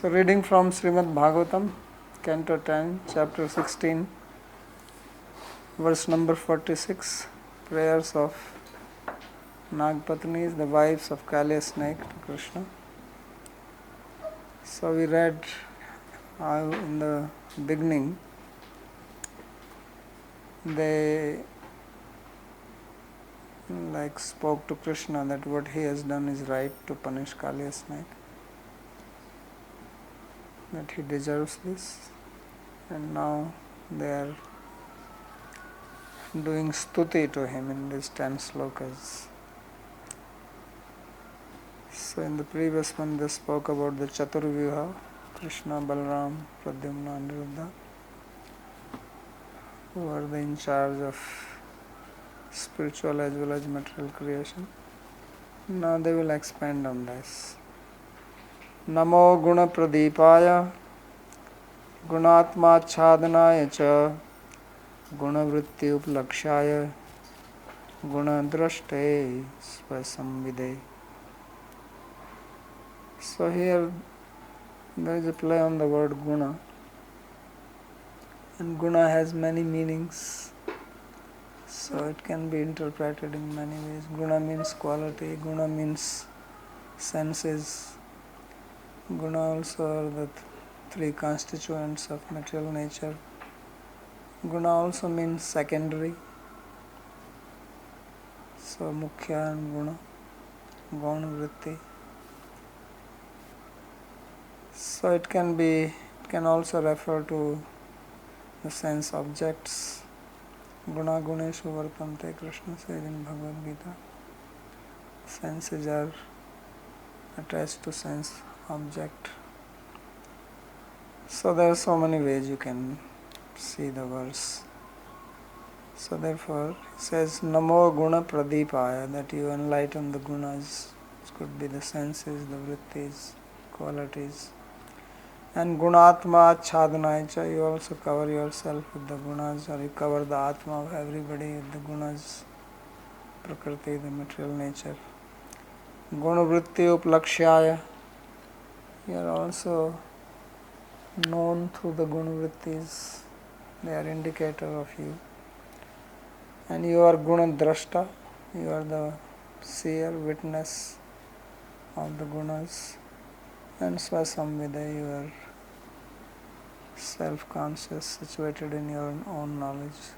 So reading from Śrīmad-Bhāgavatam, Canto 10, Chapter 16, verse number 46, prayers of Nagpatnis, the wives of Kaliya snake to Krishna. So we read how in the beginning they spoke to Krishna that what he has done is right to punish Kaliya snake, that he deserves this, and now they are doing stuti to him in these 10 slokas. So in the previous one they spoke about the Chaturvyuha, Krishna, Balaram, Pradyumna, Aniruddha, who are in charge of spiritual as well as material creation. Now they will expand on this. Namo guna pradipaya gunatma chhadanaya cha gunavritti uplakshaya gunadrashte svasamvide. So here there is a play on the word guna, and guna has many meanings, so it can be interpreted in many ways. Guna means quality, guna means senses, guna also are the three constituents of material nature. Guna also means secondary, so mukhya and guna, guna vritti. So it can also refer to the sense objects. Guna guneshu vartante, Krishna says in Bhagavad Gita. Senses are attached to sense object. So there are so many ways you can see the verse. So therefore it says Namo guna pradipaya, that you enlighten the gunas. It could be the senses, the vrittis, qualities. And gunatma chhadanaya, you also cover yourself with the gunas, or you cover the atma of everybody with the gunas, prakriti, the material nature. Gunavritti uplakshaya, you are also known through the gunavrittis, they are indicator of you. And you are gunadrashta, you are the seer, witness of the gunas. And svasamvida, you are self-conscious, situated in your own knowledge.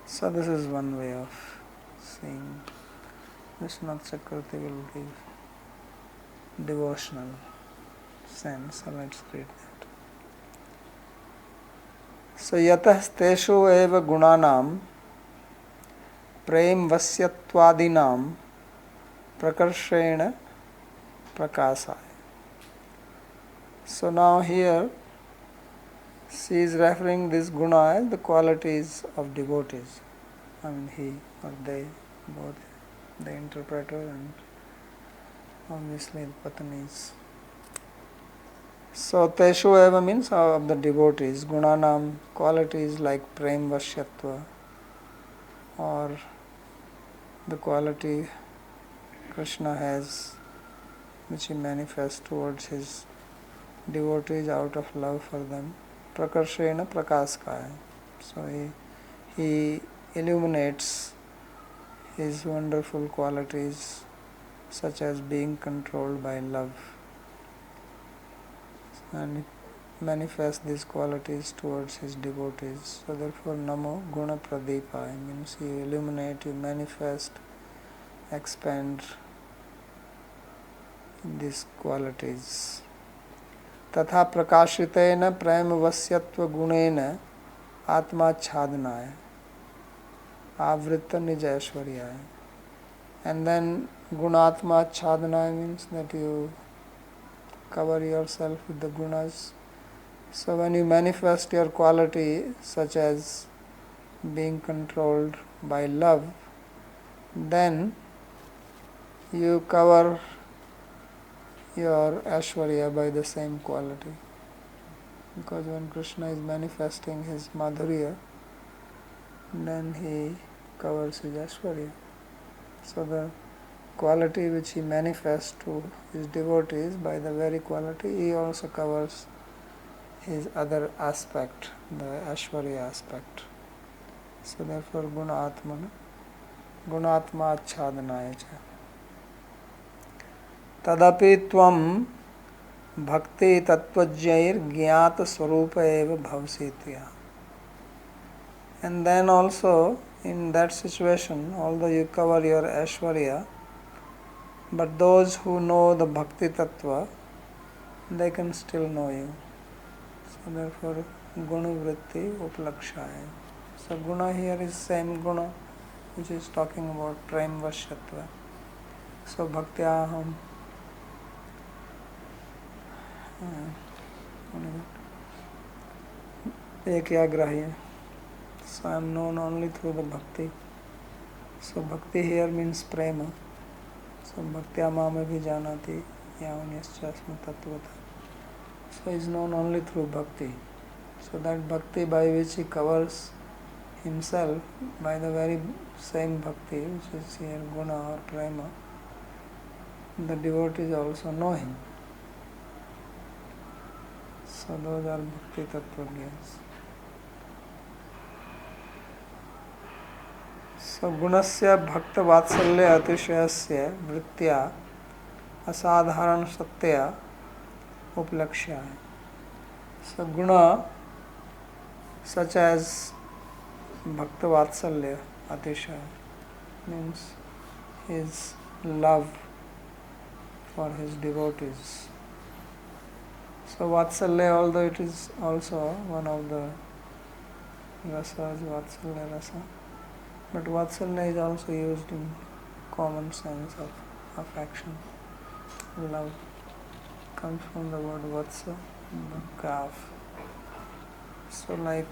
So this is one way of seeing. Vishwanath Chakravarti will give devotional sense. So let's read that. So yatah teshu eva gunanam prem vasyatvadinam prakarshena prakasaya. So now here she is referring this guna as the qualities of devotees. I mean he or they, both the interpreter and obviously the patnis. So teshu eva means of the devotees. Gunanam, qualities like prem vashyatva, or the quality Krishna has which he manifests towards his devotees out of love for them. Prakarshena prakaskaya. So he illuminates his wonderful qualities such as being controlled by love, and he manifests these qualities towards his devotees. So therefore Namo Guna Pradipaya means you illuminate, you manifest, expand these qualities. Tatha prakashitena prema vasyatva gunena atma chhadanaya avritta nijashwaryaya. And then gunatma chhadanaya means that you cover yourself with the gunas. So when you manifest your quality such as being controlled by love, then you cover your Aishwarya by the same quality. Because when Krishna is manifesting his Madhurya, then he covers his Aishwarya. So the quality which he manifests to his devotees, by the very quality he also covers his other aspect, the Aishwarya aspect. So therefore Gunatma Achhadanaya cha. Tadapi tvam bhakti tattvajyair jnata swarupa eva bhavsitya. And then also in that situation, although you cover your Aishwarya, but those who know the Bhakti Tattva, they can still know you. So therefore, Guna Vritti Uplakshaya. So Guna here is same Guna which is talking about Prem Vashyatva. So Bhaktyaham. Ekyagrahi. So I am known only through the Bhakti. So Bhakti here means Prema. So Bhaktya me bhi janati yavanyascha tattvata. So he is known only through Bhakti. So that Bhakti by which he covers himself, by the very same Bhakti which is here Guna or Prema, the devotees also know him. So those are Bhakti Tattvajnas. So Gunasya Bhakta Vatsalya Atishayasya Vrittya Asadharan Satya Uplakshya. So Guna such as Bhakta Vatsalya Atishaya means his love for his devotees. So Vatsalya, although it is also one of the rasas, Vatsalya rasa, but Vatsalya is also used in common sense of affection. Love comes from the word Vatsa, the calf. So like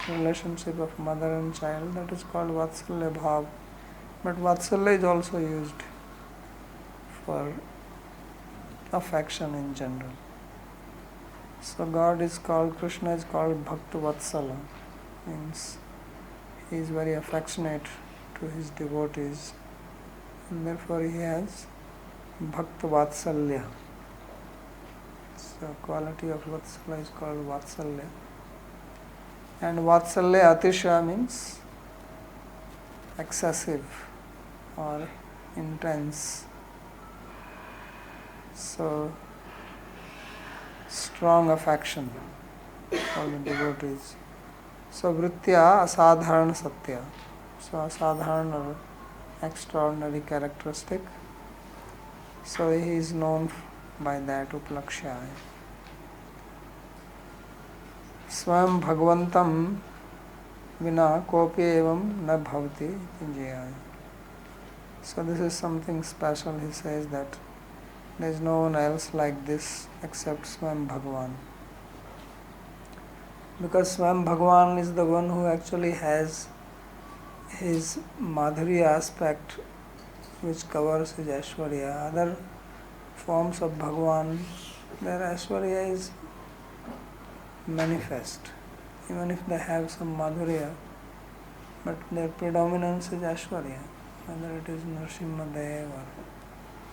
relationship of mother and child, that is called Vatsalya Bhav. But Vatsalya is also used for affection in general. So God is called, Krishna is called Bhakta Vatsala, means he is very affectionate to his devotees, and therefore he has Bhakta Vatsalya. So quality of Vatsala is called Vatsalya. And Vatsalya Atisha means excessive or intense. So strong affection for the devotees. So Vrittya Asadharana Satya. So Asadharana or extraordinary characteristic. So he is known by that Uplakshya. Swam Bhagavantam Vina Kopi Evam Na Bhavati Jayaya. So this is something special. He says that there is no one else like this except Swam Bhagavan. Because Swam Bhagavan is the one who actually has his Madhurya aspect which covers his Aishwarya. Other forms of Bhagavan, their Aishwarya is manifest. Even if they have some Madhurya, but their predominance is Aishwarya. Whether it is Nrsimhadev or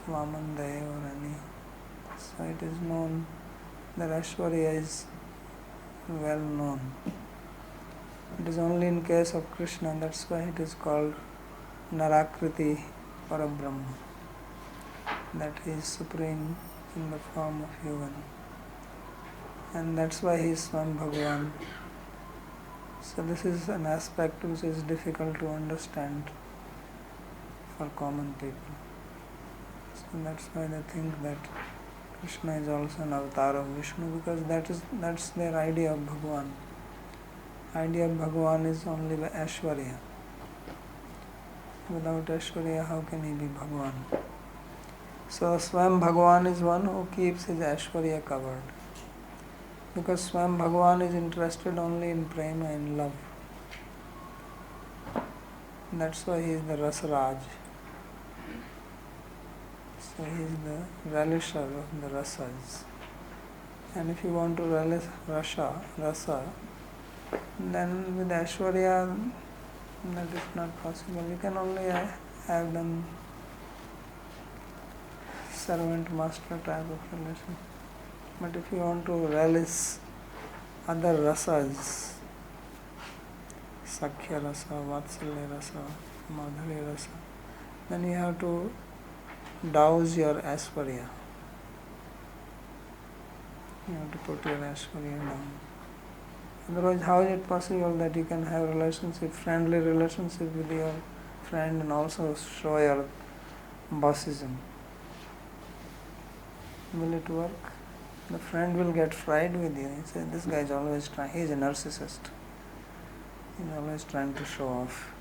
Vamandev or any. So it is known, their Aishwarya is well known. It is only in case of Krishna, that's why it is called Narakriti Parabrahma, that he is supreme in the form of human. And that's why he is Swam Bhagavan. So this is an aspect which is difficult to understand for common people. So that's why they think that Krishna is also an avatar of Vishnu, because that's their idea of Bhagavan. Idea of Bhagavan is only the Aishwarya. Without Aishwarya, how can he be Bhagavan? So Swam Bhagavan is one who keeps his Aishwarya covered. Because Swam Bhagavan is interested only in prema, in love. That's why he is the Rasa-Raj. So he is the relisher of the rasas. And if you want to relish rasa, then with Aishwarya that is not possible. You can only have them servant-master type of relation. But if you want to relish other rasas, Sakhya rasa, Vatsalya rasa, Madhurya rasa, then you have to douse your Aishwarya. You have to put your Aishwarya down. Otherwise, how is it possible that you can have friendly relationship with your friend and also show your bossism? Will it work? The friend will get fried with you. He says, this guy is always trying, he is a narcissist. He is always trying to show off.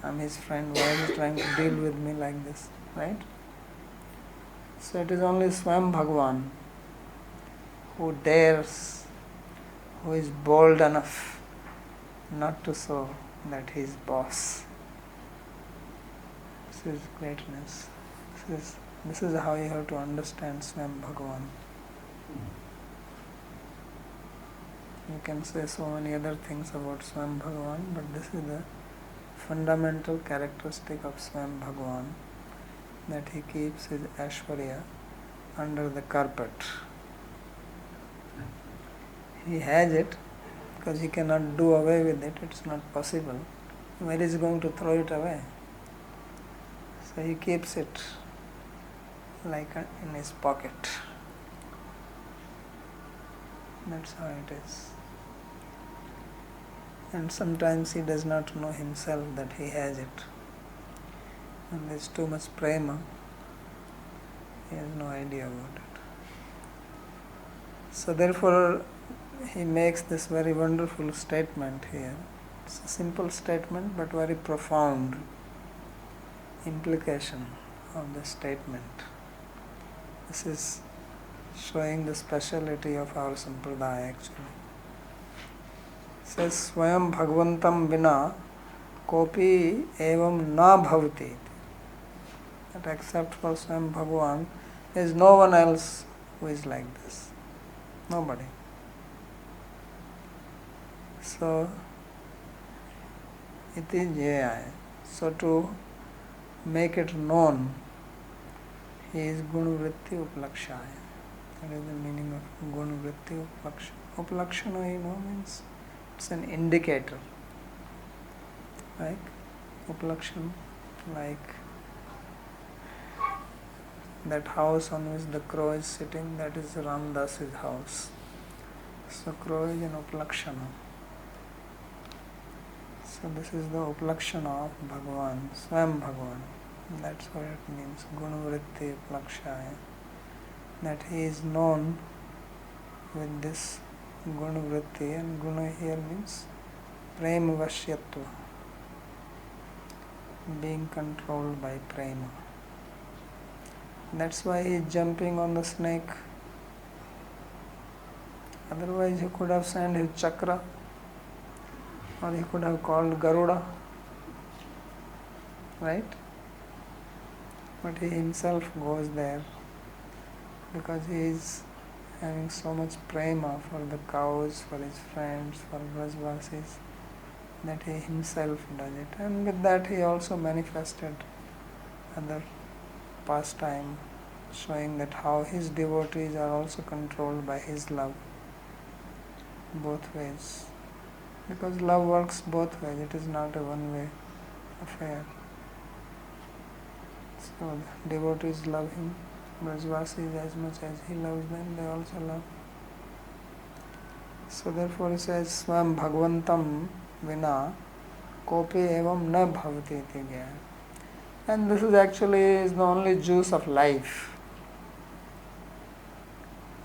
I'm his friend, why is he trying to deal with me like this? Right? So it is only Swam Bhagavan who dares, who is bold enough not to show that he is boss. This is greatness. This is how you have to understand Swam Bhagavan. You can say so many other things about Swam Bhagavan, but this is the fundamental characteristic of Swam Bhagavan, that he keeps his Aishwarya under the carpet. He has it because he cannot do away with it, it's not possible. Where is he going to throw it away? So he keeps it like in his pocket. That's how it is. And sometimes he does not know himself that he has it. And there's too much prema, he has no idea about it. So therefore, he makes this very wonderful statement here. It's a simple statement but very profound implication of the statement. This is showing the speciality of our sampradaya actually. It says, Swayam Bhagavantam Vina Kopi Evam Na Bhavati. That except for Swayam Bhagavan, there is no one else who is like this. Nobody. So, iti jayaya. So to make it known, he is Gunavritti Uplakshaya. That is the meaning of Gunavritti Uplakshana. Uplakshana, means it's an indicator. Like Uplakshana, like that house on which the crow is sitting, that is Ramdas's house. So crow is an Uplakshana. So this is the Uplakshana of Bhagavan, Swam Bhagavan. That's what it means, Gunavritti Uplakshaya. That he is known with this Gunavritti, and Guna here means Prema Vashyatva, being controlled by Prema. That's why he is jumping on the snake. Otherwise he could have sent his chakra, or he could have called Garuda, right? But he himself goes there because he is having so much prema for the cows, for his friends, for Brajvasis, that he himself does it. And with that he also manifested other pastime, showing that how his devotees are also controlled by his love, both ways. Because love works both ways, it is not a one-way affair. So the devotees love him, Brajvasis as much as he loves them, they also love. So therefore he says, Swam Bhagavantam Vina Kopi Evam Na Bhavati Iti Gya. And this is actually the only juice of life.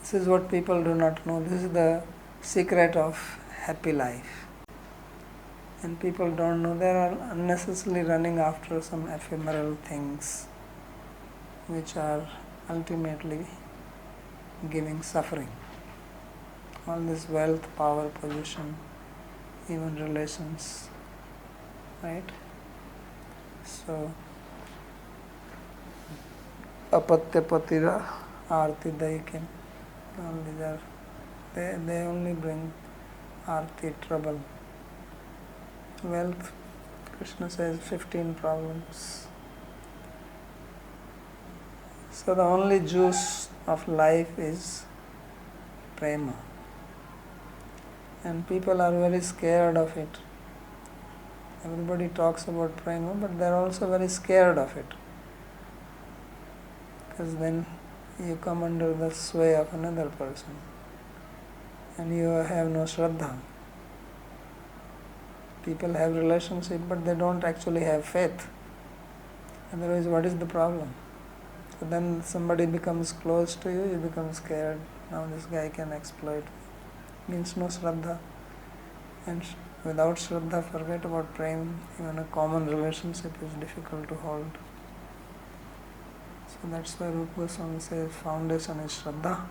This is what people do not know. This is the secret of happy life. And people don't know. They are unnecessarily running after some ephemeral things which are ultimately giving suffering. All this wealth, power, position, even relations, right? So, apatya patira arti daikim, all these are, they only bring arti, trouble. Wealth, Krishna says 15 problems. So the only juice of life is prema. And people are very scared of it. Everybody talks about prema, but they are also very scared of it. Because then you come under the sway of another person. And you have no shraddha. People have relationship, but they don't actually have faith. Otherwise, what is the problem? So then somebody becomes close to you, you become scared. Now this guy can exploit me. Means no shraddha. And without shraddha, forget about prema. Even a common relationship is difficult to hold. So that's why Rupa Goswami says foundation is shraddha,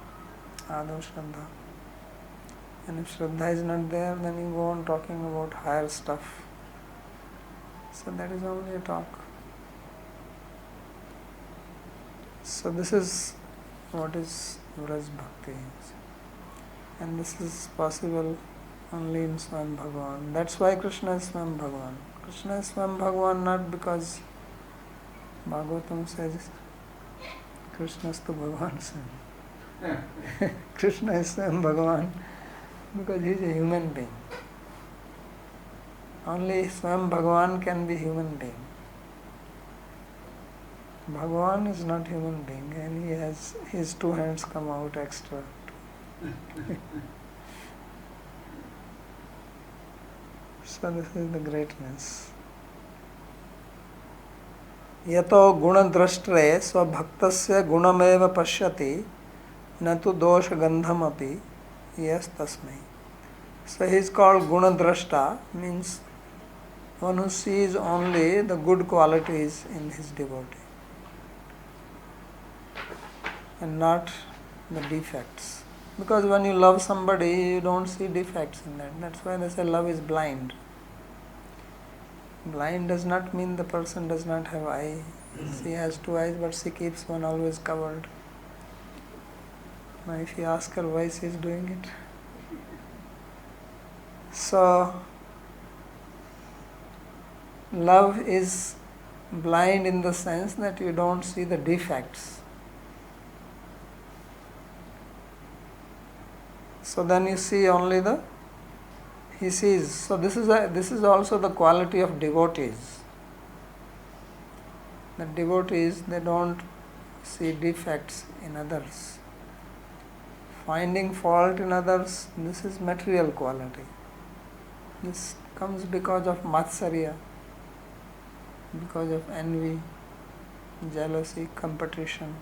ādav shraddha. And if shraddha is not there, then you go on talking about higher stuff. So that is only a talk. So this is what is Vraj Bhakti. And this is possible only in Swayam Bhagavan. That's why Krishna is Swayam Bhagavan. Krishna is Swayam Bhagavan not because Bhāgavatam says Krishna is to Bhagavan son. Krishna is Swayam Bhagavan because he is a human being. Only Swayam Bhagavan can be human being. Bhagavan is not human being and he has his two hands come out extra. So this is the greatness. Yato gunadrashtre svabhaktasya gunameva pashyati natu dosha gandham api yes tasmai. So he is called gunadrashta, means one who sees only the good qualities in his devotee and not the defects. Because when you love somebody, you don't see defects in that. That's why they say love is blind. Blind does not mean the person does not have eye. She has two eyes, but she keeps one always covered. Now if you ask her why she is doing it. So, love is blind in the sense that you don't see the defects. So then you see only he sees. So this is also the quality of devotees. The devotees, they don't see defects in others. Finding fault in others, this is material quality. This comes because of matsarya, because of envy, jealousy, competition.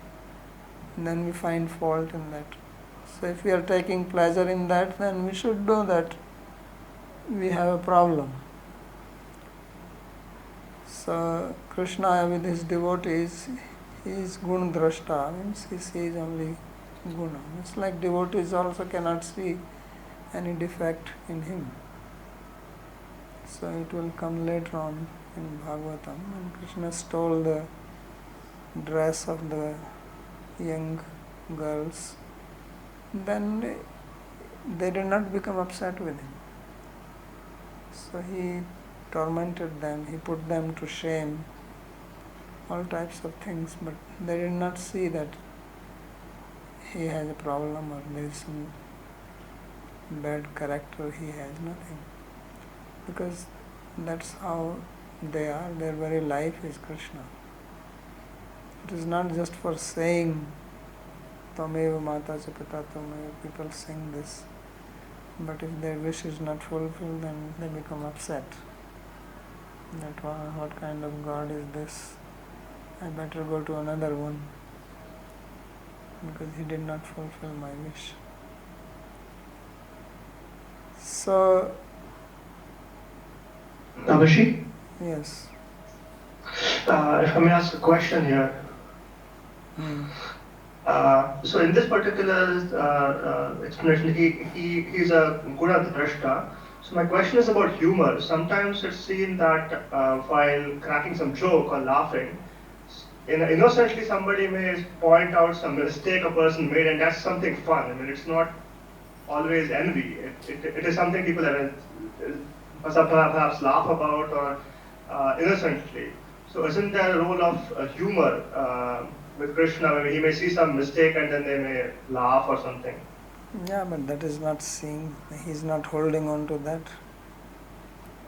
And then we find fault in that. So if we are taking pleasure in that, then we should know that we have a problem. So Krishna with his devotees, he is gunadrashta, means he sees only guna. It's like devotees also cannot see any defect in him. So it will come later on in Bhāgavatam, when Krishna stole the dress of the young girls. Then they did not become upset with him. So he tormented them, he put them to shame, all types of things, but they did not see that he has a problem or there is some bad character he has, nothing. Because that's how they are, their very life is Krishna. It is not just for saying Tameva Mata cha Pita Tameva, people sing this. But if their wish is not fulfilled, then they become upset. That what kind of God is this? I better go to another one because he did not fulfill my wish. So, Abashi? yes. If I may ask a question here. So in this particular explanation, he's a Gunadrashta. So my question is about humor. Sometimes it's seen that while cracking some joke or laughing, innocently somebody may point out some mistake a person made, and that's something fun. I mean, it's not always envy. It is something people perhaps laugh about or innocently. So isn't there a role of humor with Krishna, maybe he may see some mistake and then they may laugh or something. Yeah, but that is not seeing. He is not holding on to that.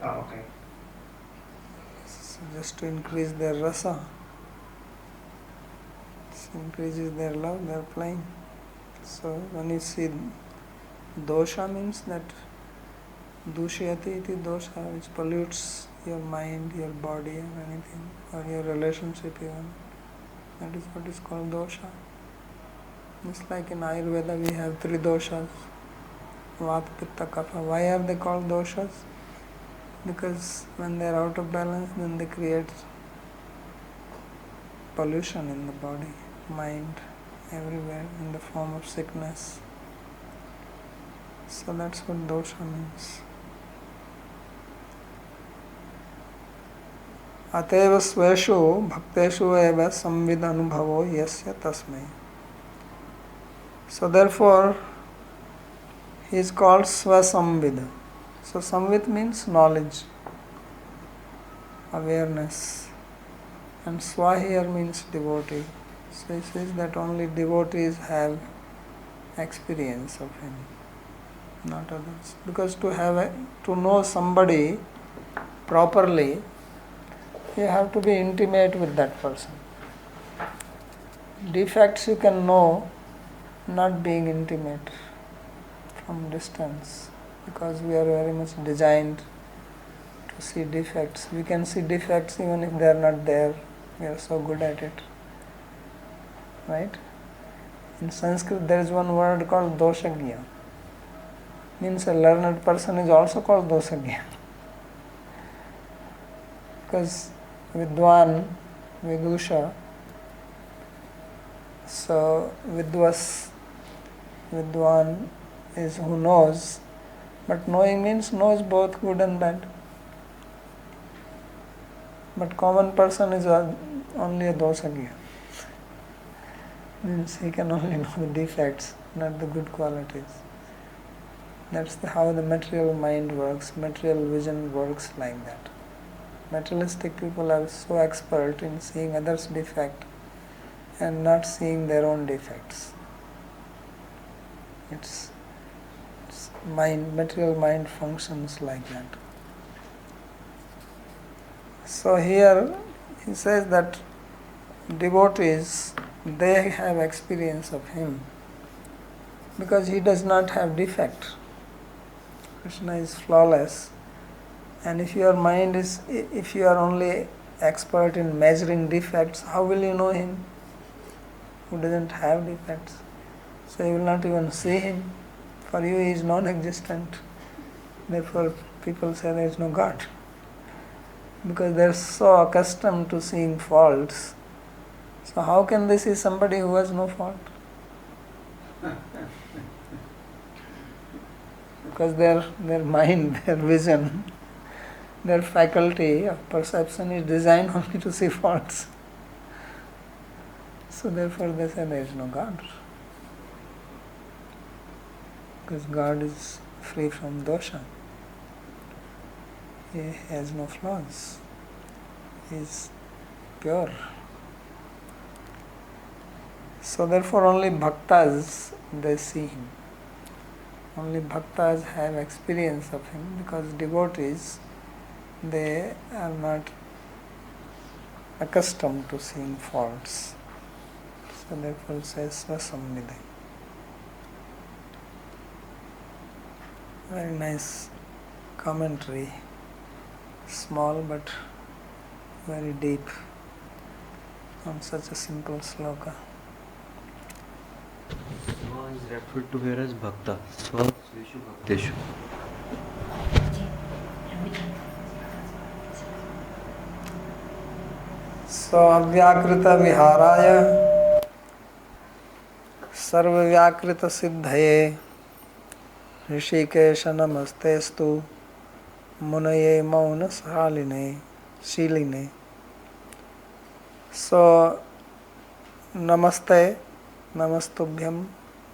Ah, okay. So just to increase their rasa, it increases their love, they are playing. So when you see dosha, means that dushyati iti dosha, which pollutes your mind, your body or anything, or your relationship even. That is what is called dosha. Just like in Ayurveda we have three doshas, Vata, Pitta, Kapha. Why are they called doshas? Because when they are out of balance, then they create pollution in the body, mind, everywhere in the form of sickness. So that's what dosha means. अतएव स्वेषु भक्तेषु एव संविद अनुभवो यस्य तस्मै. So therefore he is called Swasamvid. So Samvid means knowledge, awareness, and Swa here means devotee. So he says that only devotees have experience of him, not others. Because to know somebody properly, you have to be intimate with that person. Defects you can know not being intimate from distance, because we are very much designed to see defects. We can see defects even if they are not there. We are so good at it. Right? In Sanskrit there is one word called doshagya. Means a learned person is also called doshagya. Because Vidwan, Vidusha, so Vidwan is who knows, but knowing means knows both good and bad. But common person is only a dosagya. Means he can only know the defects, not the good qualities. That's how the material mind works, material vision works like that. Materialistic people are so expert in seeing others' defect and not seeing their own defects. It's material mind functions like that. So here he says that devotees, they have experience of him because he does not have defect. Krishna is flawless. And if you are only expert in measuring defects, how will you know him who doesn't have defects? So you will not even see him. For you he is non-existent. Therefore people say there is no God. Because they are so accustomed to seeing faults. So how can they see somebody who has no fault? Because their mind, their vision, their faculty of perception is designed only to see faults. So therefore they say there is no God. Because God is free from dosha. He has no flaws. He is pure. So therefore only bhaktas, they see him. Only bhaktas have experience of him, because devotees, they are not accustomed to seeing faults. So therefore it says Swasamvidai. Very nice commentary. Small but very deep on such a simple sloka. Swa is referred to here as bhakta. Swa sveshu bhakteshu. So avyakrita viharaya sarva vyakrita siddhaye Rishikesh नमस्तेस्तु मुनये मौन शीलिने. So namaste, namastubhyam,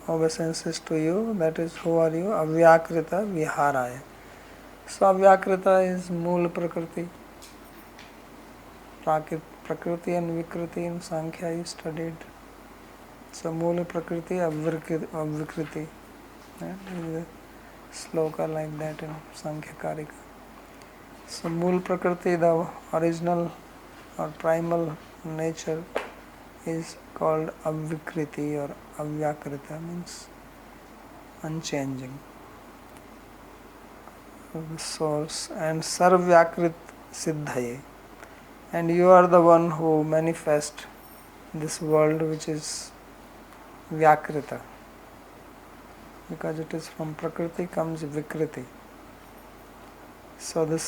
obeisances to you, that is, who are you? Avyakrita viharaya. So avyakrita is mool prakriti, Prakriti and Vikriti in Sankhya is studied. So Mula Prakriti, Avikriti. There is a sloka like that in Sankhya Karika. So Mool Prakriti, the original or primal nature, is called Avikriti or Avyakrita, means unchanging. The source. And Sarvyakrit Siddhaye. And you are the one who manifest this world which is Vyakrita. Because it is from Prakriti comes Vikriti. So this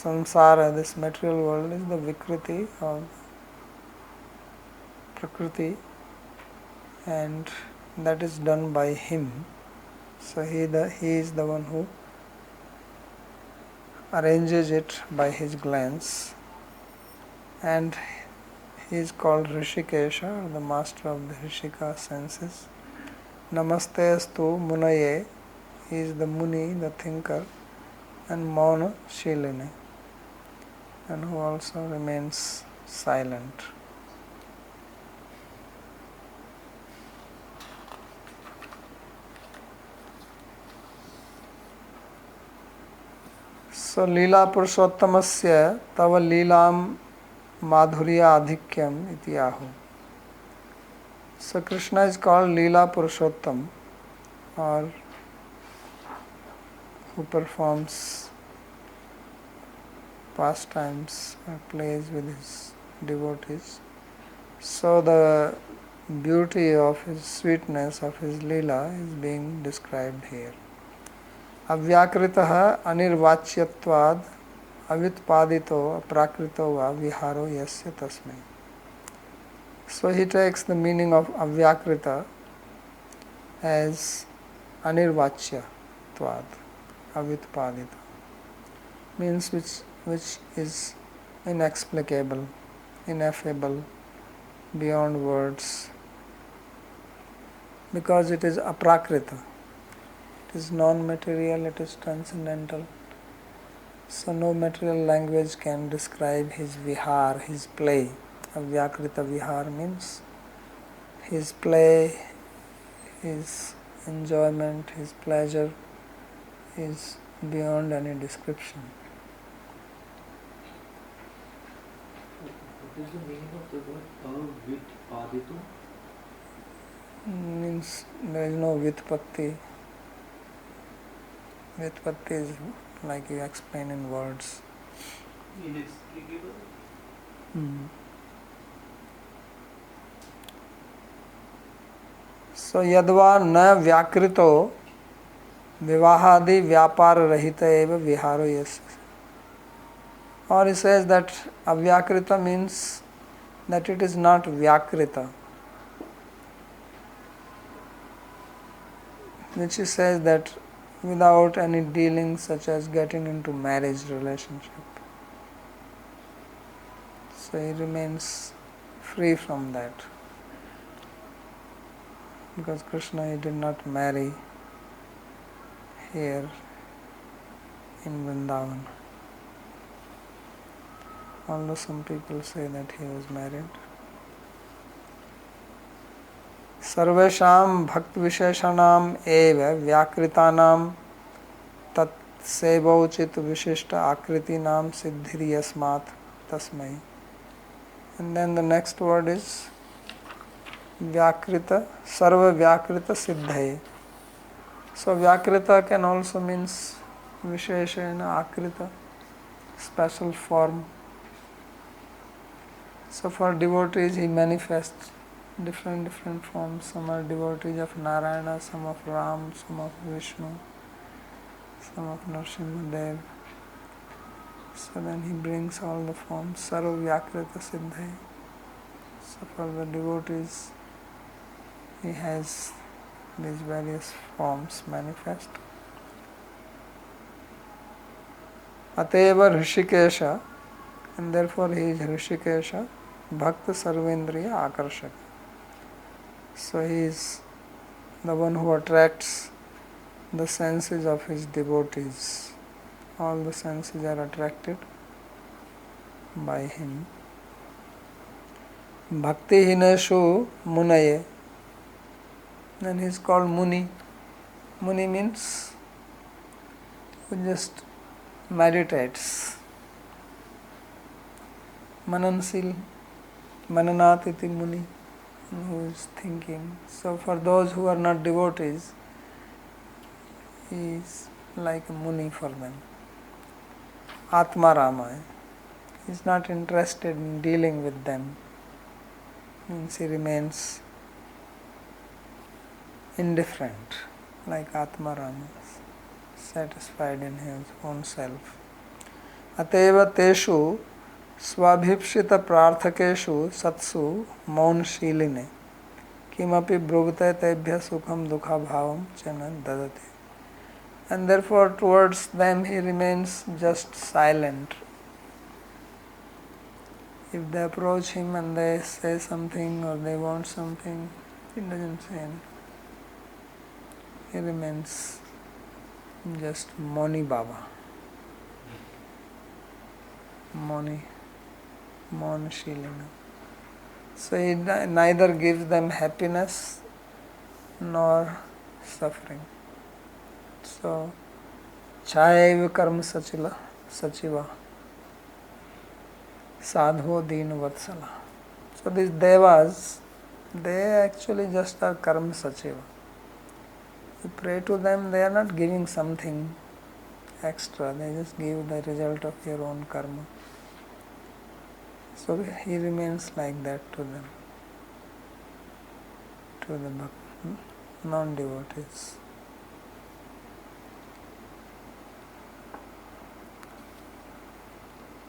samsara, this material world is the Vikriti of Prakriti, and that is done by him. So he is the one who arranges it by his glance, and he is called Rishikesha, or the master of the Rishika senses. Namaste astu munaye, he is the Muni, the thinker, and Mauna Shiline, and who also remains silent. So Leela Purushottamasya Tava Leelam Madhurya Adhikyam iti ahu. So Krishna is called Leela Purushottam, or who performs pastimes or plays with his devotees. So the beauty of his sweetness, of his Leela, is being described here. Avyakritah anirvachyatvad avitpadito aprakrito va viharo yasya tasmai. So he takes the meaning of avyakrita as anirvachyatvad, avitpadito, means which is inexplicable, ineffable, beyond words, because it is aprakrita. It is non-material, it is transcendental. So no material language can describe his vihar, his play. Avyakrita vihar means his play, his enjoyment, his pleasure is beyond any description. What is the meaning of the word avitpadito? Means there is no vitpatti. Vitpatti is like you explain in words. Inexplicable. So yadva na vyakrito vivahadi vyapar rahita eva viharo yasya. Or he says that avyakrita means that it is not vyakrita, which he says that without any dealings such as getting into marriage relationship. So he remains free from that. Because Krishna, he did not marry here in Vrindavan. Although some people say that he was married. Sarvesham bhakti visheshanam eva vyakritanam tat sevauchit vishishta akriti nam siddhiri yasmat tasmai. And then the next word is Vyakrita, Sarva Vyakrita Siddhaye. So Vyakrita can also means Visheshena Akrita, special form. So for devotees he manifests different forms. Some are devotees of Narayana, some of Ram, some of Vishnu, some of Nrsimhadev. So then he brings all the forms, Sarva Vyakrita Siddhaye. So for the devotees he has these various forms manifest. Ateva Rishikesha, and therefore he is Rishikesha, Bhakta Sarvendriya Akarshaka. So he is the one who attracts the senses of his devotees. All the senses are attracted by him. Bhakti hineshu munaye. And he is called Muni. Muni means who just meditates. Manansil, Mananat iti Muni, who is thinking. So for those who are not devotees, he is like a Muni for them. Atma Rama. He is not interested in dealing with them. Means he remains indifferent, like Atma Rama, satisfied in his own self. Ateva teshu swabhipshita prarthakeshu satsu maunshīline kimapi bruvate tebhya sukham dukha bhavam chana dadate. And therefore towards them he remains just silent. If they approach him and they say something or they want something, he doesn't say anything. He remains just Moni Baba. Moni Shilina. So he neither gives them happiness nor suffering. So Chayaiva Karma Sachiva Sadho Deen Vatsala. So these devas, they actually just are Karma Sachiva. You pray to them, they are not giving something extra, they just give the result of your own karma. So he remains like that to them, to the non-devotees.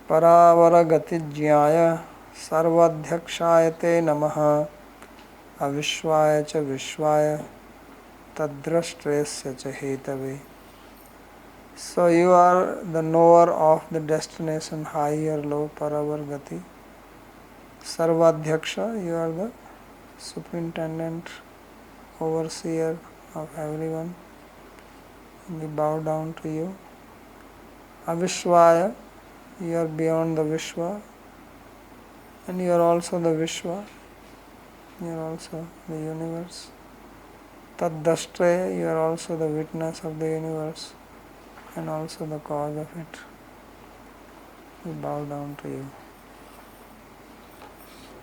Paravaragati-jyāya sarvadhyakshāyate namaha avishvāya ca vishvāya tadrashtresya ca hetave. So you are the knower of the destination, high or low, Paravargati. Sarvadhyaksha, you are the superintendent, overseer of everyone. We bow down to you. Avishvaya, you are beyond the Vishwa, and you are also the Vishwa, you are also the universe. Taddashtre, you are also the witness of the universe and also the cause of it. We bow down to you.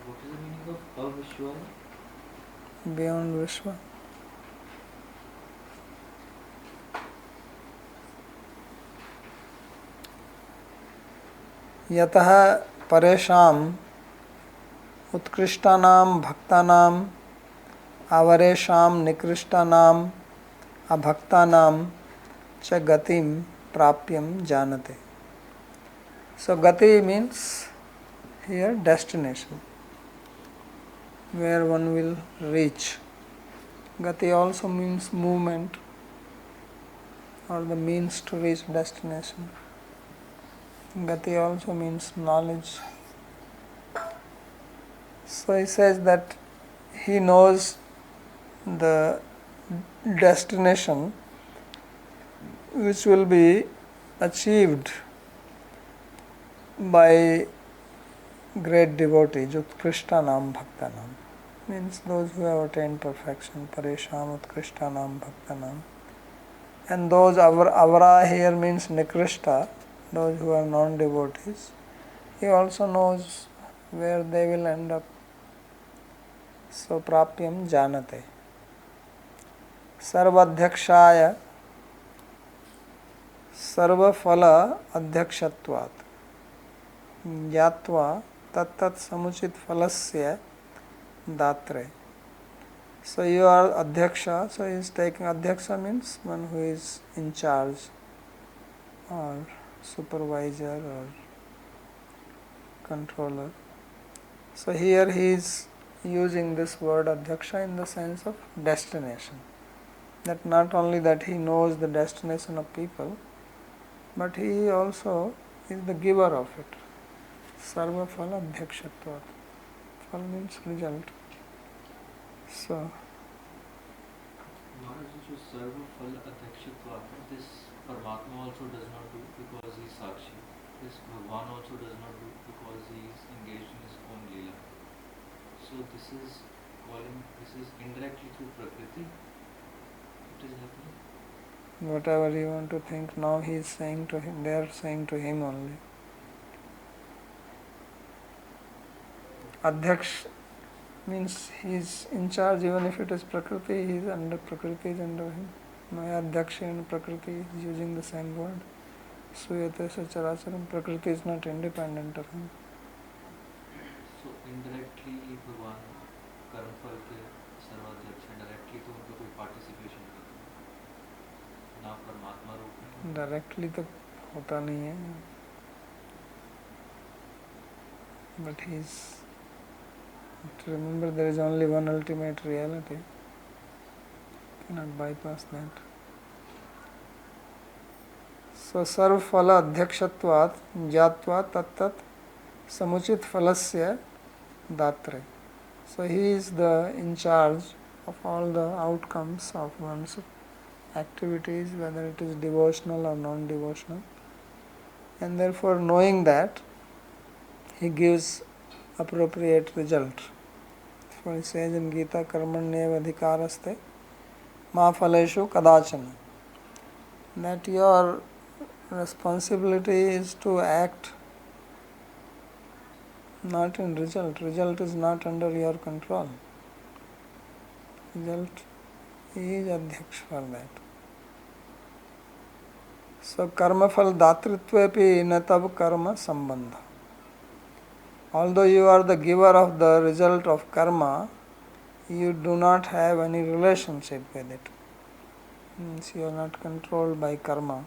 What is the meaning of Avishwaya? Beyond Vishwa. Yataha paresham उत्कृष्टानाम भक्तानाम आवरेशाम निकृष्टानाम अभक्तानाम च गतिम प्राप्यम जानते. So gati means here destination, where one will reach. Gati also means movement or the means to reach destination. Gati also means knowledge. So he says that he knows the destination which will be achieved by great devotees, Utkrishtanam Bhaktanam. Means those who have attained perfection, Paresham Utkrishtanam Bhaktanam. And those avara here means Nikrishta, those who are non-devotees. He also knows where they will end up. So prapyam janate. Sarvadhyakshaya sarvaphala adhyakshatvat yatva tattat samuchit phalasya datre. So you are adhyaksha, so he is taking, adhyaksha means one who is in charge or supervisor or controller. So here he is using this word adhyaksha in the sense of destination. That not only that he knows the destination of people, but he also is the giver of it. Sarva phala adhyakshatvat. Phala means result. So Why is it just Sarva Phala Adhyakshatvat? This Paramatma also does not do because he is Sakshi. This Bhagwan also does not do because he is engaged in his own Leela. So this is indirectly through Prakriti. It is happening. Whatever you want to think, now he is saying to him, they are saying to him only. Adhyaksh means he is in charge, even if it is Prakriti, he is under, Prakriti is under him. Maya Adhyaksha and Prakriti is using the same word. Suyate Sacharacharam, Prakriti is not independent of him. So indirectly भगवान कर्मफल के सर्वाध्यक्ष हैं, directly तो उनका कोई participation नहीं है, ना परमात्मा रूप में। डायरेक्टली तो होता नहीं है, but he is. Remember, there is only one ultimate reality. Cannot bypass that. So सर्व फल अध्यक्षत्वात् ज्ञात्वा तत्तत् समुचित फलस्य दात्रे. So he is the in charge of all the outcomes of one's activities, whether it is devotional or non-devotional, and therefore knowing that, he gives appropriate result. For he says in Gita, karmanyeva adhikaraste ma phaleshu kadachana, that your responsibility is to act, not in result. Result is not under your control. Result is adhyaksh for that. So karma phal datritvepi na tab karma sambandha. Although you are the giver of the result of karma, you do not have any relationship with it. Means you are not controlled by karma,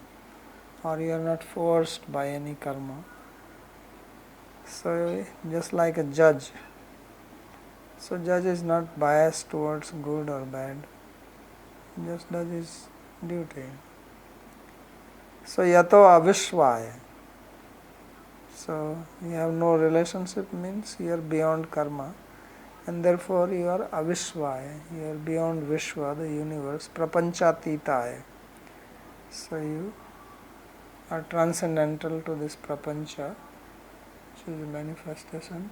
or you are not forced by any karma. So just like a judge. So judge is not biased towards good or bad. Just does his duty. So yato avishvaya. So you have no relationship means you are beyond karma, and therefore you are avishvaya, you are beyond Vishwa, the universe, prapanchatitaya. So you are transcendental to this prapancha, which is a manifestation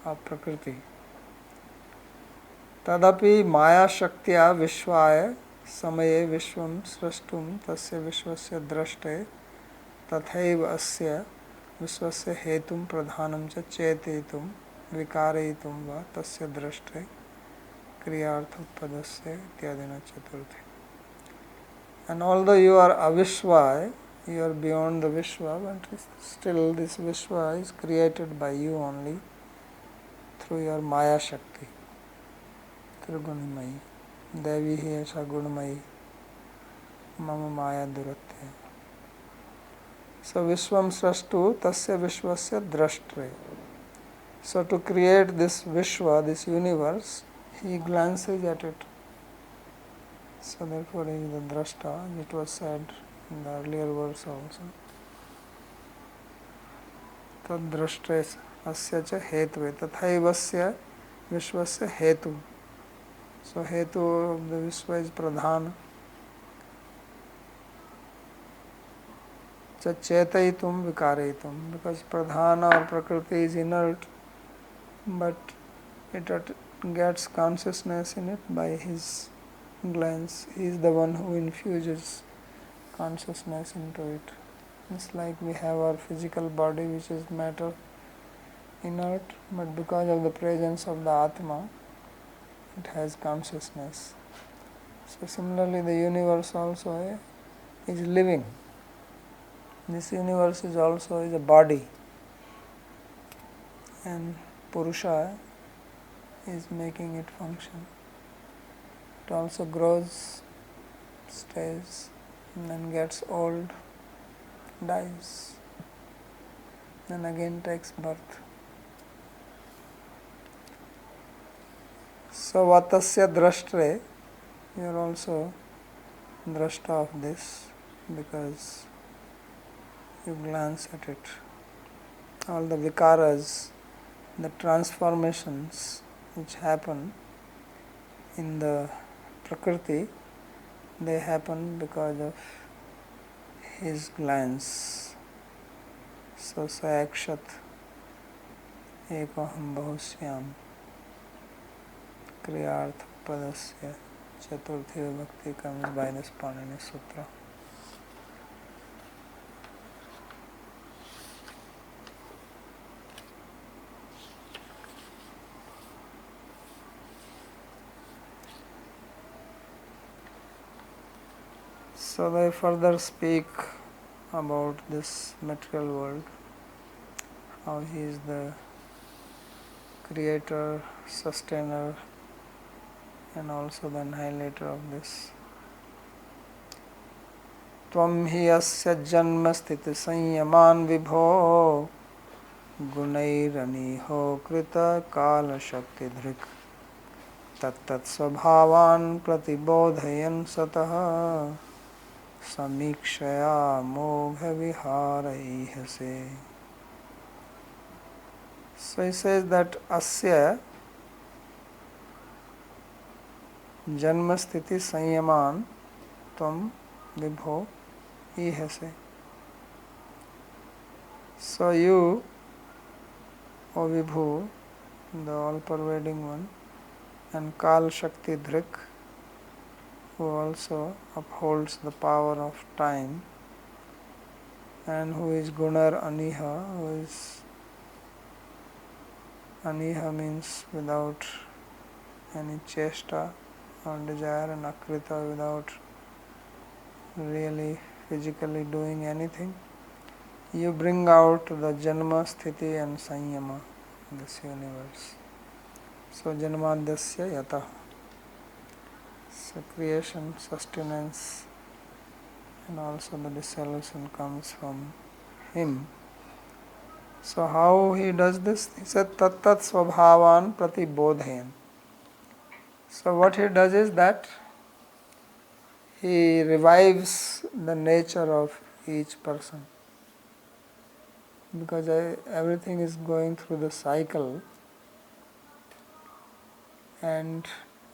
of Prakriti. Tadapi maya shaktya vishvaya samaye vishvam srashtum tasya vishvasya drashte tathaiva asya विश्वस्य हेतुम प्रधानम च चेतयितुम विकारयितुम वा तस्य दृष्टे क्रियार्थोपपदस्य इत्यादि न चतुर्थी. And although you are avishvaya, you are beyond the Vishwa, but still this Vishwa is created by you only through your Maya Shakti, through Gunamayi. Devi hi aisa Gunamayi, mama Maya duratya. So Vishwam Srashtu Tasya Vishwasya Drashtre. So to create this Vishwa, this universe, he glances at it. So therefore he is the Drashta, it was said in the earlier verse also. Tad Drashtre Asya cha Hetve Tathaivasya Vishwasya Hetu. So Hetu of the Vishwa is Pradhana. Chetaitum vikarayitum, because pradhana or prakriti is inert, but it gets consciousness in it by his glance. He is the one who infuses consciousness into it. It's like we have our physical body, which is matter, inert, but because of the presence of the Atma, it has consciousness. So similarly the universe also is living. This universe is also a body, and Purusha is making it function. It also grows, stays, and then gets old, dies, then again takes birth. So Vatasya Drashtre, you are also Drashta of this, because you glance at it. All the vikaras, the transformations which happen in the Prakriti, they happen because of his glance. So Sayakshat Ekoham Bahusyam. Kriyartha Padasya Chaturthi Vibhakti comes by this Panini Sutra. So they further speak about this material world, how he is the creator, sustainer, and also the annihilator of this. Tvam hi asya janma sthiti sanyaman vibho gunairaniho krita kala shakti dhrik tattat svabhavan pratibodhayan satah samikshaya mogha viharayhase. So he says that asya janmasthiti sanyaman tvam vibho ihase. So you, O Vibhu, the all-pervading one, and Kal Shakti Dhrik, who also upholds the power of time, and who is Gunar Aniha, who is Aniha means without any chesta or desire, and Akrita without really physically doing anything. You bring out the Janma, Sthiti and Sanyama in this universe. So Janmadasya Yata. So creation, sustenance and also the dissolution comes from him. So how he does this? He said Tattat Svabhavan Pratibodhayan. So what he does is that he revives the nature of each person, because everything is going through the cycle and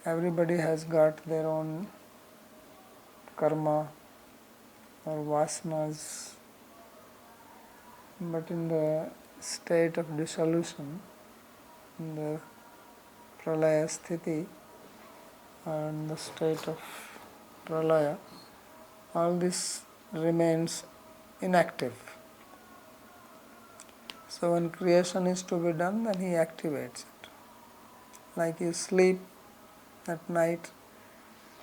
everybody has got their own karma or vasanas, but in the state of dissolution, in the pralaya sthiti or in the state of pralaya, all this remains inactive. So when creation is to be done, then he activates it. Like you sleep at night,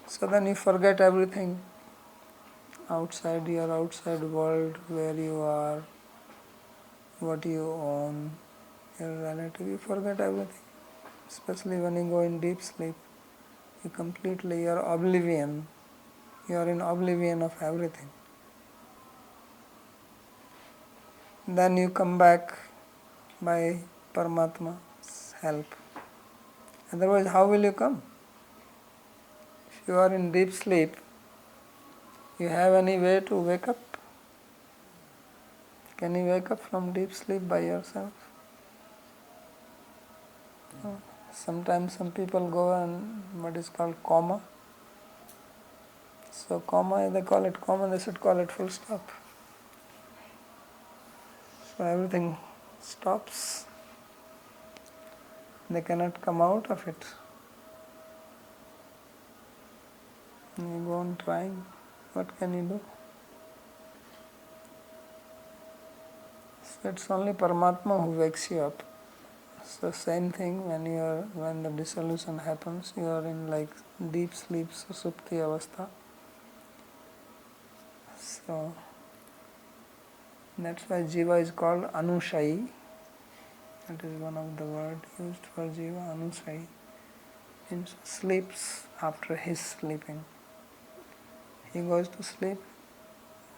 so then you forget everything outside your outside world, where you are, what you own, your relative, you forget everything. Especially when you go in deep sleep, you're oblivion, you are in oblivion of everything. Then you come back by Paramatma's help. Otherwise, how will you come? If you are in deep sleep, you have any way to wake up? Can you wake up from deep sleep by yourself? No. Sometimes some people go in what is called coma. So coma, they call it coma, they should call it full stop. So everything stops. They cannot come out of it. You go on trying. What can you do? So it's only Paramatma who wakes you up. So same thing when the dissolution happens, you are in like deep sleep, susupti avastha. So that's why Jiva is called Anushayi. That is one of the words used for Jiva, Anushayi. Means sleeps after his sleeping. He goes to sleep,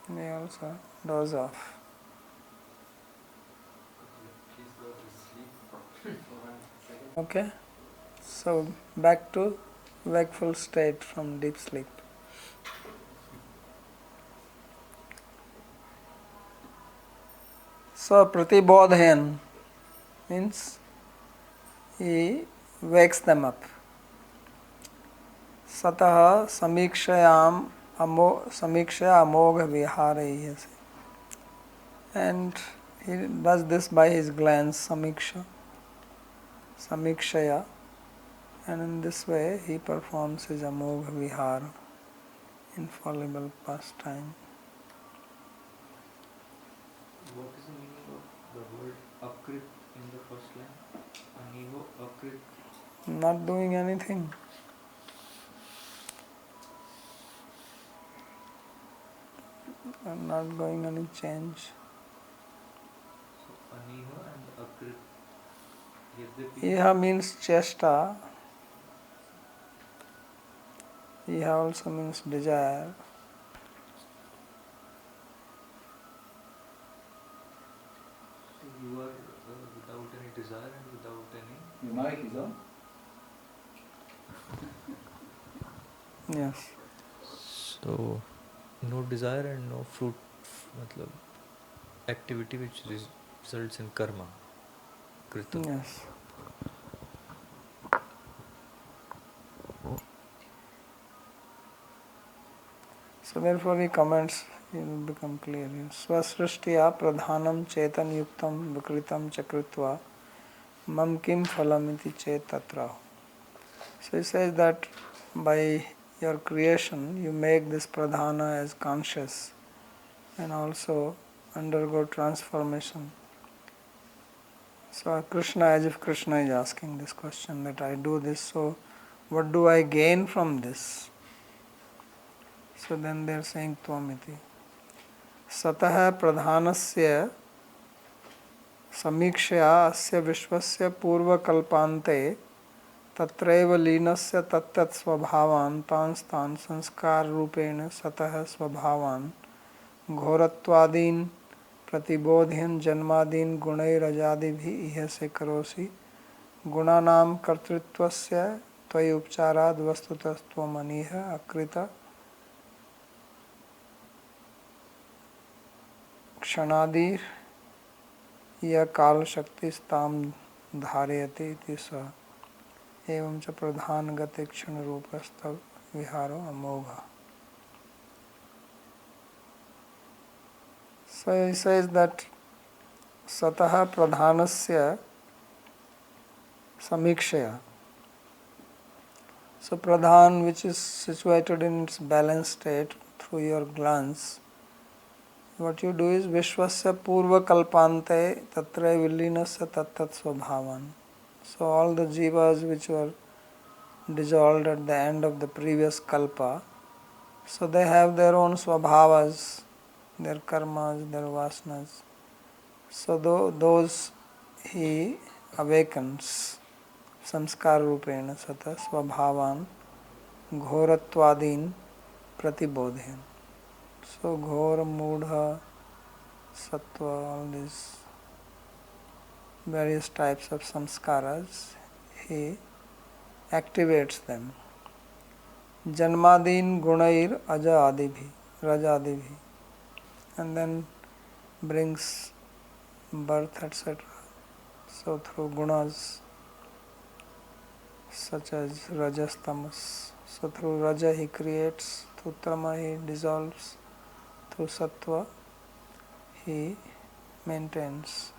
they also doze off. Please go to sleep for 1 second. Okay? So back to wakeful state from deep sleep. So Pratibodhayan means he wakes them up. Satah samikshaya amogha viharayase. And he does this by his glance, samikshaya, And in this way he performs his amogha vihara, infallible pastime. What is the meaning of the word akrit in the first line? Aniho akrit. Not doing anything. And not going any change. So aniho and akrit. Yadyapi. Iha means chesta. Iha also means desire. So you are without any desire and without any. Your mic is on. Yes. So no desire and no fruit, matlab activity which results in karma. Krita. Yes. So therefore he comments, it will become clear here. Swasrishtiya pradhanam chetan yuktam vikritam chakritva mam kim phalamiti chet tatra. So he says that by your creation you make this pradhana as conscious and also undergo transformation. So Krishna, as if Krishna is asking this question, that I do this, so what do I gain from this? So then they are saying Tvamiti. Satah pradhanasya samikshya asya vishwasya purva kalpante tatraiva līnasya tattat svabhavan tanstan sanskar rupena satah svabhavan ghorattvadin प्रतिबोधयन् जन्मादीन गुणैरजादिभिः इह से करोसि गुणानां कर्तृत्वस्य त्वयि उपचाराद् वस्तुतस्त्वमनिह अकृत क्षणादिर यह कालशक्तिस्तां धारयति इति स एवं च प्रधानगते क्षणरूपस्तव विहारो अमोघः. So he says that Satah Pradhanasya Samikshaya. So Pradhan, which is situated in its balanced state through your glance, what you do is Vishwasya Purva Kalpante Tatra Villinasya Tattat Svabhavan. So all the jivas which were dissolved at the end of the previous kalpa, so they have their own svabhavas, their karmas, their vasanas. So those he awakens samskar rupena sata svabhavan ghorattvadin pratibodhayan. So ghora, mudha, sattva, all these various types of samskaras, he activates them. Janmadin gunair aja adibhi, raja adibhi, and then brings birth, etc. So through gunas such as rajas, tamas. So through raja he creates, through tama he dissolves, through sattva he maintains.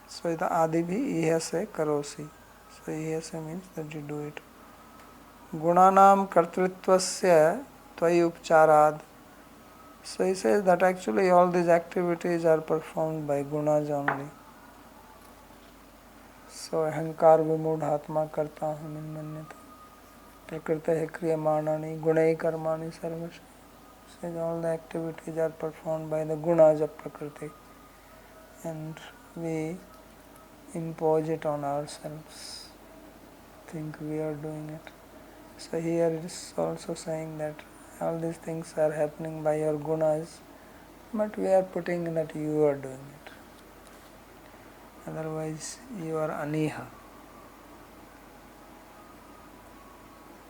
So the adibhi ihase karosi. So ihase means that you do it. Gunanam kartritvasya tvayi upcharad. So he says that actually all these activities are performed by gunas only. So ahankar vimudhatma karta hum manyata prakrite kriyamanani gunai karmani sarvasya. Says all the activities are performed by the gunas of prakriti and we impose it on ourselves, think we are doing it. So here it is also saying that all these things are happening by your gunas, but we are putting in that you are doing it. Otherwise you are aniha.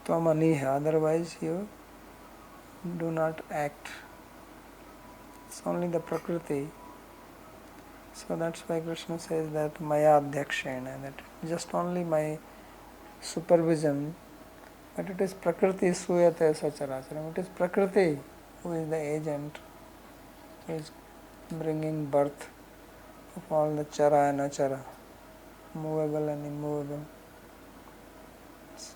Tvam aniha, otherwise you do not act. It's only the prakriti. So that's why Krishna says that maya adhyakshena, that just only my supervision, but it is prakriti suyate sacharacharam. It is prakriti who is the agent, who is bringing birth of all the chara and achara, movable and immovable.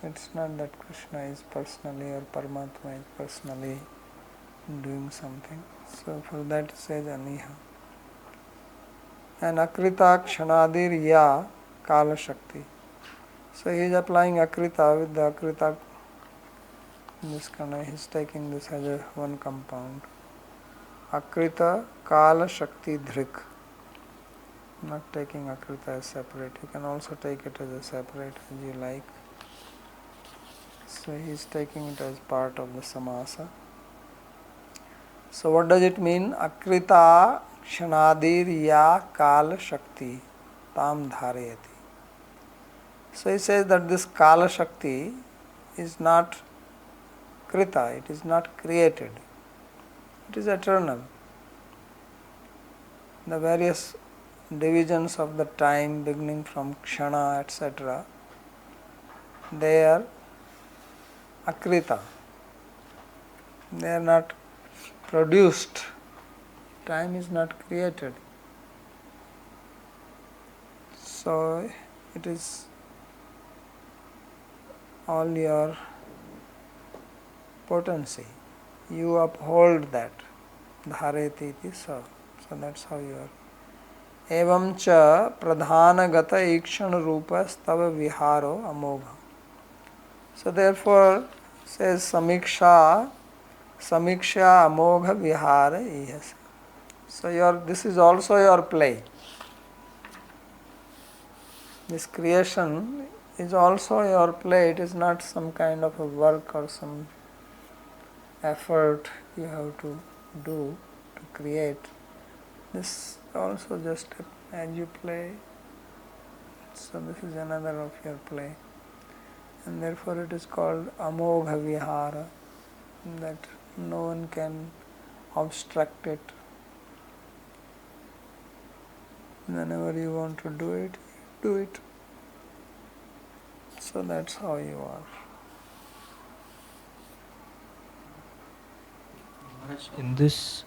It's not that Krishna is personally or Paramatma is personally doing something. So for that it says aniha. And akrita kshanādir ya kala shakti. So he is applying akrita with the akrita. This kind of, he is taking this as a one compound. Akrita kala shakti dhrik. Not taking akrita as separate. You can also take it as a separate as you like. So he is taking it as part of the samasa. So what does it mean? Akrita kshanādir ya kala shakti tam dharayati. So he says that this kala shakti is not krita, it is not created. It is eternal. The various divisions of the time beginning from kshana, etc., they are akrita. They are not produced. Time is not created. So it is all your potency. You uphold that. Dhareti iti sa. So that's how you are. Evam cha pradhanagata ikshana rupa stava viharo amogha. So therefore says samiksha amogha vihara ihasa. So this is also your play. This creation is also your play. It is not some kind of a work or some effort you have to do to create. This also just as you play. So this is another of your play. And therefore it is called amogha vihara, that no one can obstruct it. Whenever you want to do it, do it. So that's how you are. Maharaj, in this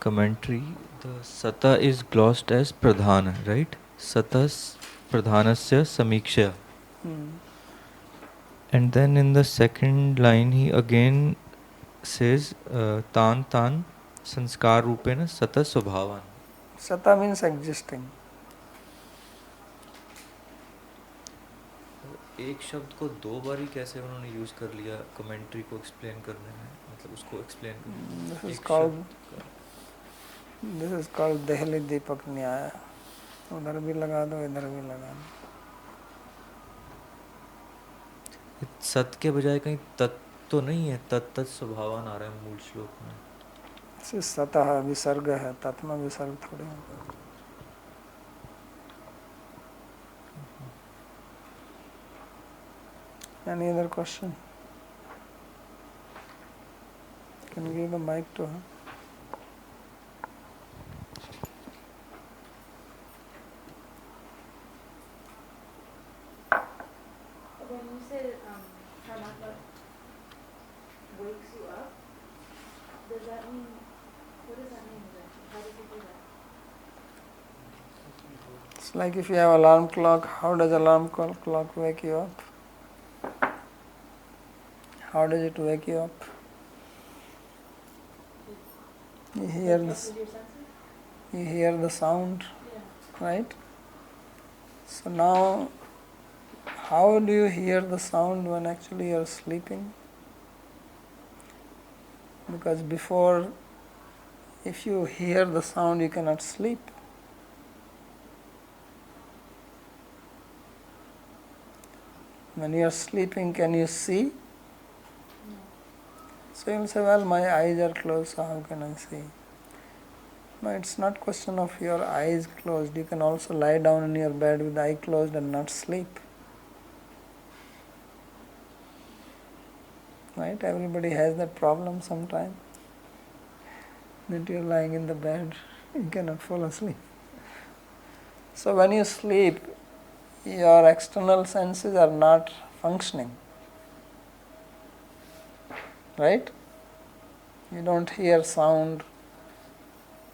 commentary, the sata is glossed as pradhana, right? Satas pradhanasya samiksha. And then in the second line, he again says tan sanskar rupena sata swabhavan. Sata means existing. एक शब्द को दो बार ही कैसे उन्होंने use कर लिया commentary को explain करने में, मतलब उसको एक्सप्लेन करने में. This is called Dehli Deepak Nyaya. उधर भी लगा दो, इधर भी लगा दो. सत के बजाय कहीं तत् तो नहीं है, तत् स्वभावान आ रहा है मूल श्लोक में. सतः विसर्ग है, तत् में विसर्ग थोड़ी होगा. Any other question? Can you give the mic to her? When you say Paramatma wakes you up, does that mean, what does that mean exactly? How does it do that? It's like if you have alarm clock, how does alarm clock wake you up? How does it wake you up? You hear the sound, right? So now, how do you hear the sound when actually you are sleeping? Because before, if you hear the sound, you cannot sleep. When you are sleeping, can you see? So you will say, well, my eyes are closed, so how can I see? No, it's not question of your eyes closed. You can also lie down in your bed with the eye closed and not sleep. Right? Everybody has that problem sometime. That you are lying in the bed, you cannot fall asleep. So when you sleep, your external senses are not functioning. Right? You don't hear sound.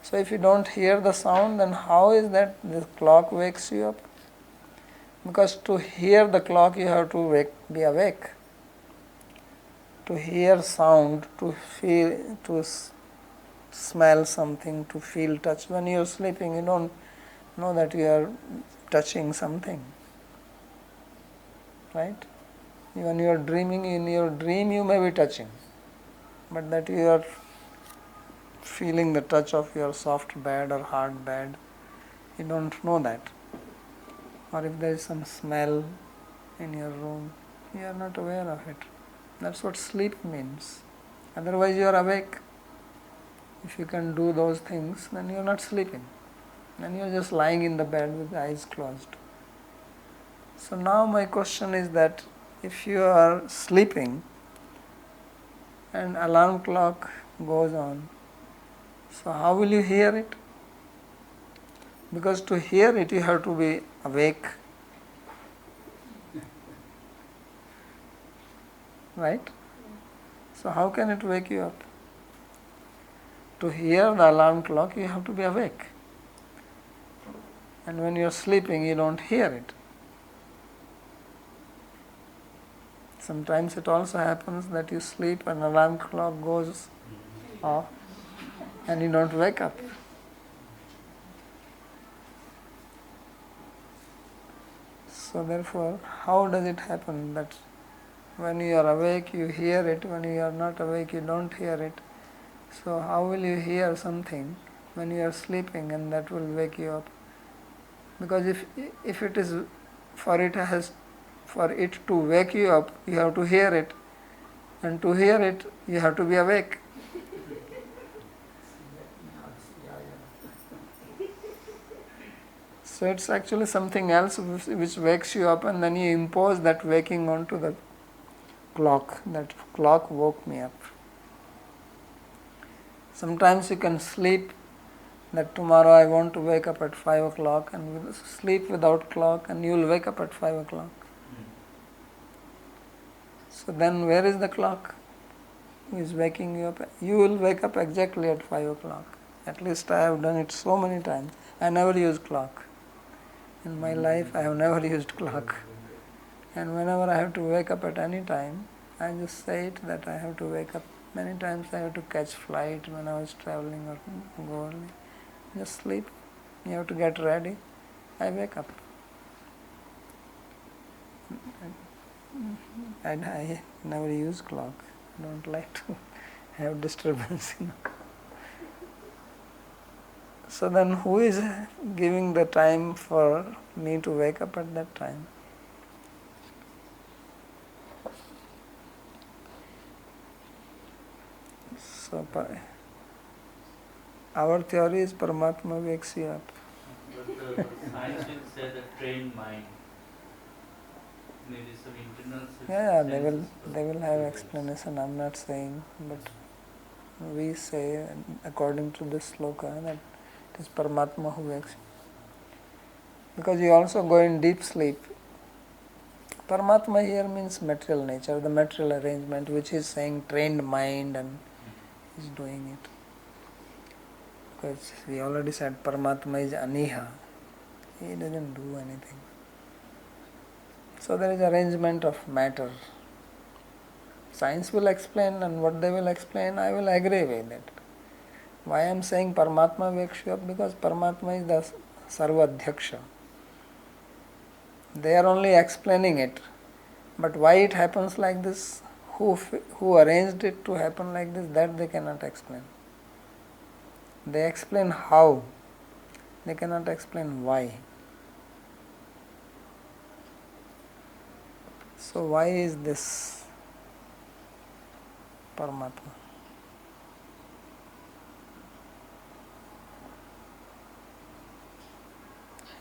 So if you don't hear the sound, then how is that the clock wakes you up? Because to hear the clock you have to be awake. To hear sound, to feel, to smell something, to feel touch. When you are sleeping, you don't know that you are touching something. Right? When you are dreaming, in your dream you may be touching. But that you are feeling the touch of your soft bed or hard bed, you don't know that. Or if there is some smell in your room, you are not aware of it. That's what sleep means. Otherwise you are awake. If you can do those things, then you are not sleeping. Then you are just lying in the bed with eyes closed. So now my question is that if you are sleeping and alarm clock goes on, so how will you hear it? Because to hear it you have to be awake. Right? So how can it wake you up? To hear the alarm clock you have to be awake. And when you are sleeping you don't hear it. Sometimes it also happens that you sleep and alarm clock goes off and you don't wake up. So therefore, how does it happen that when you are awake you hear it, when you are not awake you don't hear it? So how will you hear something when you are sleeping and that will wake you up? Because if it is for it to wake you up, you have to hear it, and to hear it you have to be awake. So it's actually something else which wakes you up, and then you impose that waking onto the clock. That clock woke me up. Sometimes you can sleep that tomorrow I want to wake up at 5 o'clock, and sleep without clock, and you will wake up at 5 o'clock. So then where is the clock? Who is waking you up? You will wake up exactly at 5 o'clock. At least I have done it so many times. I never use clock. In my life I have never used clock. And whenever I have to wake up at any time, I just say it that I have to wake up. Many times I have to catch flight when I was traveling or go early. Just sleep. You have to get ready. I wake up. And I never use clock. I don't like to have disturbance. So then who is giving the time for me to wake up at that time? So our theory is Paramatma wakes you up. But the science will say the trained mind. Maybe some internal Yeah, they will have explanation. I'm not saying, but we say according to this sloka that it is Paramatma who wakes you. Because you also go in deep sleep. Paramatma here means material nature, the material arrangement, which is saying trained mind and is doing it. Because we already said Paramatma is Aniha. He doesn't do anything. So there is arrangement of matter. Science will explain, and what they will explain, I will agree with it. Why I am saying Paramatma wakes you up? Because Paramatma is the Sarvadhyaksha. They are only explaining it. But why it happens like this, who arranged it to happen like this, that they cannot explain. They explain how. They cannot explain why. So why is this Paramatma?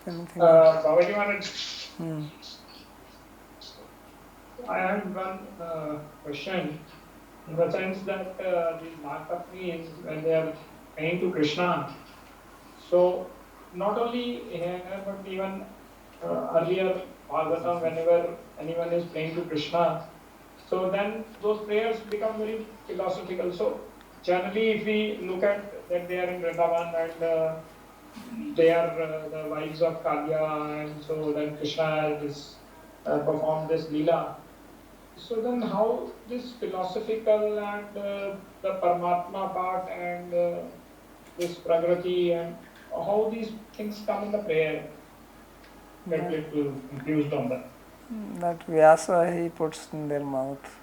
Anything else? Babaji Maharaj, I have one question in the sense that these Nagpatnis, when they are praying to Krishna, so not only here but even earlier Bhāgavatam, whenever anyone is praying to Krishna, so then those prayers become very philosophical. So generally, if we look at that they are in Vrindavan and they are the wives of Kagya, and so then Krishna has performed this Leela. So then how this philosophical and the Paramatma part and this Pragrati and how these things come in the prayer? Get a little confused on that. That Vyasa he puts in their mouth.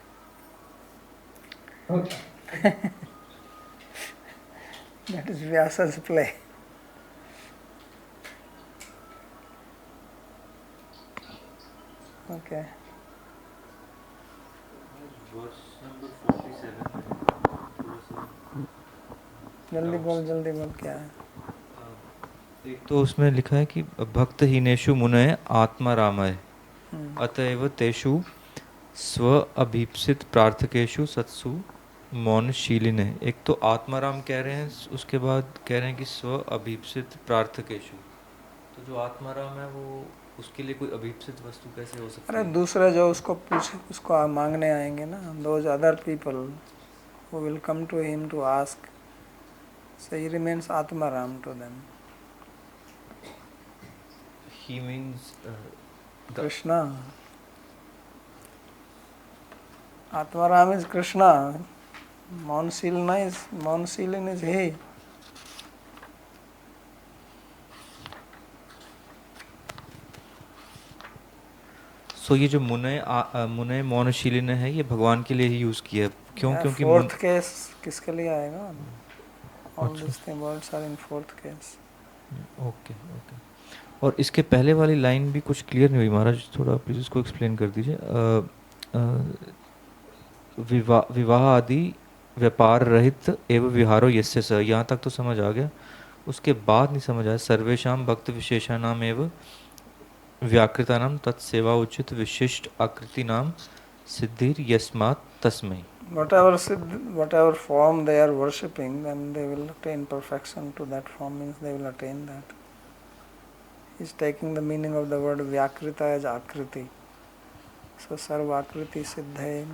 Okay. That is Vyasa's play. Okay. Verse number 47 में थोड़ा सा जल्दी बोल क्या है? एक तो उसमें लिखा है कि भक्तहीनेषु मुनय आत्मा रामय अतएव तेषु स्व अभीप्सित प्रार्थकेषु सत्सु मौनशीलिने। एक तो आत्माराम कह रहे हैं, उसके बाद कह रहे हैं कि स्व अभीप्सित प्रार्थकेषु। तो जो आत्माराम है वो उसके लिए कोई अभीप्सित वस्तु कैसे हो सकती है? अरे दूसरे जो उसको मांगने आएंगे ना, those other people who will come to him to ask, so he remains Atmaram to them. He means Krishna. Atmaram is Krishna. Mounsilin is he. सो ये जो मुनय मौनशीलिन है ये भगवान के लिए ही यूज किया है। क्यों? क्योंकि फोर्थ केस किसके लिए आएगा? All these words are in fourth case. Okay okay. और इसके पहले वाली लाइन भी कुछ क्लियर नहीं हुई महाराज, थोड़ा प्लीज इसको एक्सप्लेन कर दीजिए। विवाह आदि व्यापार रहित एवं विहारो यस्य स, यहाँ तक तो समझ आ गया, उसके बाद नहीं समझ आया। सर्वेषां भक्त विशेषाणाम एवं व्याकृतानाम तत्सेवा उचित विशिष्ट आकृतिनाम सिद्धिर यस्मात् तस्मै। Whatever form they are worshipping, then they will attain perfection to that form, means they will attain that. He is taking the meaning of the word Vyakrita as Akriti. So Sarvakriti Siddhe.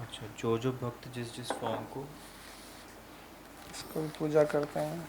अच्छा, जो भक्त जिस form को इसको पूजा करते हैं